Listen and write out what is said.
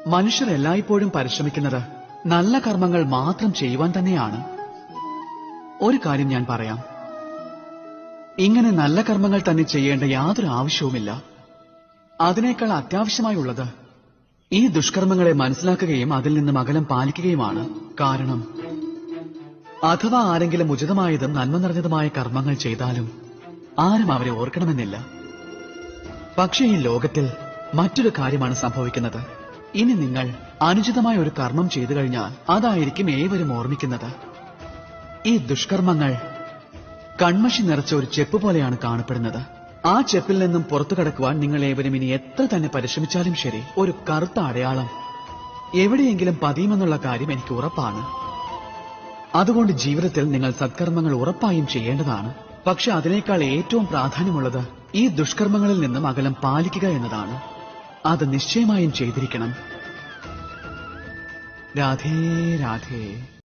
മനുഷ്യർ എല്ലായ്പ്പോഴും പരിശ്രമിക്കുന്നത് നല്ല കർമ്മങ്ങൾ മാത്രം ചെയ്യുവാൻ തന്നെയാണ്. ഒരു കാര്യം ഞാൻ പറയാം, ഇങ്ങനെ നല്ല കർമ്മങ്ങൾ തന്നെ ചെയ്യേണ്ട യാതൊരു ആവശ്യവുമില്ല. അതിനേക്കാൾ അത്യാവശ്യമായുള്ളത് ഈ ദുഷ്കർമ്മങ്ങളെ മനസ്സിലാക്കുകയും അതിൽ നിന്നും അകലം പാലിക്കുകയുമാണ്. കാരണം അഥവാ ആരെങ്കിലും ഉചിതമായതും നന്മ നിറഞ്ഞതുമായ കർമ്മങ്ങൾ ചെയ്താലും ആരും അവരെ ഓർക്കണമെന്നില്ല. പക്ഷേ ഈ ലോകത്തിൽ മറ്റൊരു കാര്യമാണ് സംഭവിക്കുന്നത്. ഇനി നിങ്ങൾ അനുചിതമായ ഒരു കർമ്മം ചെയ്തു കഴിഞ്ഞാൽ അതായിരിക്കും ഏവരും ഓർമ്മിക്കുന്നത്. ഈ ദുഷ്കർമ്മങ്ങൾ കൺമഷി നിറച്ച ഒരു ചെപ്പ് പോലെയാണ് കാണപ്പെടുന്നത്. ആ ചെപ്പിൽ നിന്നും പുറത്തു കടക്കുവാൻ നിങ്ങൾ ഏവരും ഇനി എത്ര തന്നെ പരിശ്രമിച്ചാലും ശരി, ഒരു കറുത്ത അടയാളം എവിടെയെങ്കിലും പതിയുമെന്നുള്ള കാര്യം എനിക്ക് ഉറപ്പാണ്. അതുകൊണ്ട് ജീവിതത്തിൽ നിങ്ങൾ സത്കർമ്മങ്ങൾ ഉറപ്പായും ചെയ്യേണ്ടതാണ്. പക്ഷെ അതിനേക്കാൾ ഏറ്റവും പ്രാധാന്യമുള്ളത് ഈ ദുഷ്കർമ്മങ്ങളിൽ നിന്നും അകലം പാലിക്കുക എന്നതാണ്. അത് നിശ്ചയമായും ചെയ്തിരിക്കണം. രാധേ രാധേ.